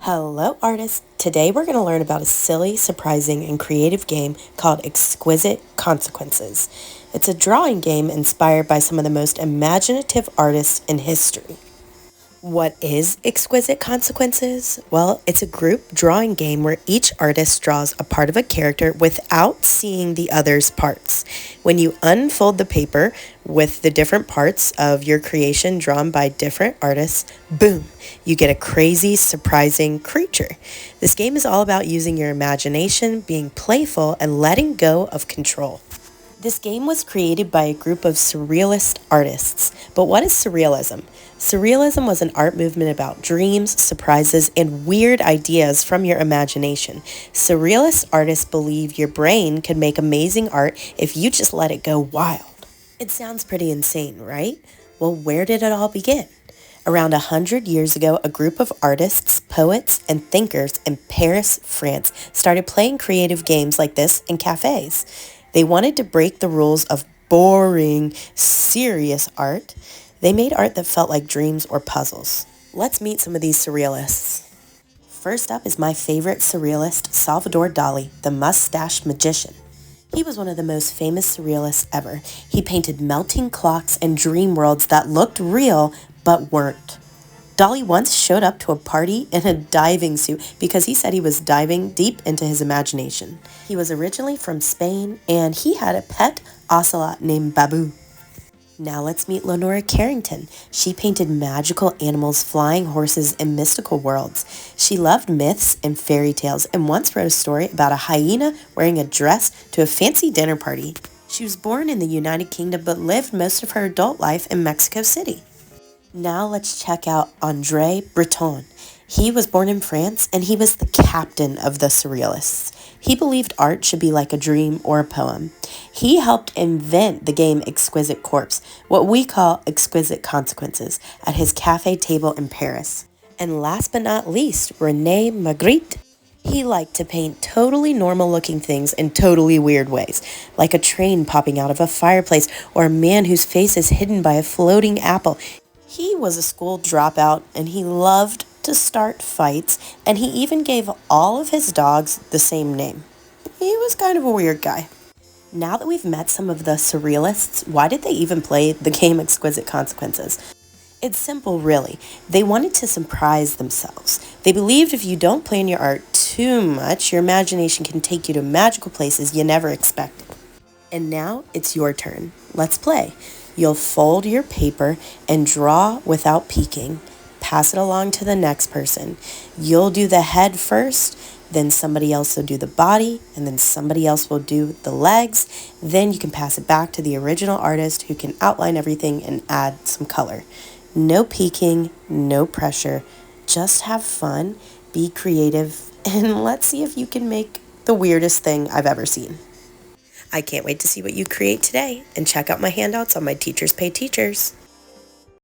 Hello artists! Today we're going to learn about a silly, surprising, and creative game called Exquisite Consequences. It's a drawing game inspired by some of the most imaginative artists in history. What is Exquisite Consequences? Well, it's a group drawing game where each artist draws a part of a character without seeing the other's parts. When you unfold the paper with the different parts of your creation drawn by different artists, boom, you get a crazy, surprising creature. This game is all about using your imagination, being playful, and letting go of control. This game was created by a group of Surrealist artists. But what is Surrealism? Surrealism was an art movement about dreams, surprises, and weird ideas from your imagination. Surrealist artists believe your brain can make amazing art if you just let it go wild. It sounds pretty insane, right? Well, where did it all begin? Around 100 years ago, a group of artists, poets, and thinkers in Paris, France, started playing creative games like this in cafes. They wanted to break the rules of boring, serious art. They made art that felt like dreams or puzzles. Let's meet some of these surrealists. First up is my favorite surrealist, Salvador Dalí, the mustache magician. He was one of the most famous surrealists ever. He painted melting clocks and dream worlds that looked real but weren't. Dalí once showed up to a party in a diving suit because he said he was diving deep into his imagination. He was originally from Spain and he had a pet ocelot named Babu. Now let's meet Leonora Carrington. She painted magical animals, flying horses, and mystical worlds. She loved myths and fairy tales and once wrote a story about a hyena wearing a dress to a fancy dinner party. She was born in the United Kingdom but lived most of her adult life in Mexico City. Now let's check out André Breton. He was born in France and he was the captain of the Surrealists. He believed art should be like a dream or a poem. He helped invent the game Exquisite Corpse, what we call Exquisite Consequences, at his cafe table in Paris. And last but not least, René Magritte. He liked to paint totally normal looking things in totally weird ways, like a train popping out of a fireplace or a man whose face is hidden by a floating apple. He was a school dropout and he loved to start fights, and he even gave all of his dogs the same name. He was kind of a weird guy. Now that we've met some of the surrealists, why did they even play the game Exquisite Consequences? It's simple, really. They wanted to surprise themselves. They believed if you don't plan your art too much, your imagination can take you to magical places you never expected. And now it's your turn. Let's play. You'll fold your paper and draw without peeking. Pass it along to the next person. You'll do the head first, then somebody else will do the body, and then somebody else will do the legs. Then you can pass it back to the original artist who can outline everything and add some color. No peeking, no pressure. Just have fun, be creative, and let's see if you can make the weirdest thing I've ever seen. I can't wait to see what you create today, and check out my handouts on my Teachers Pay Teachers.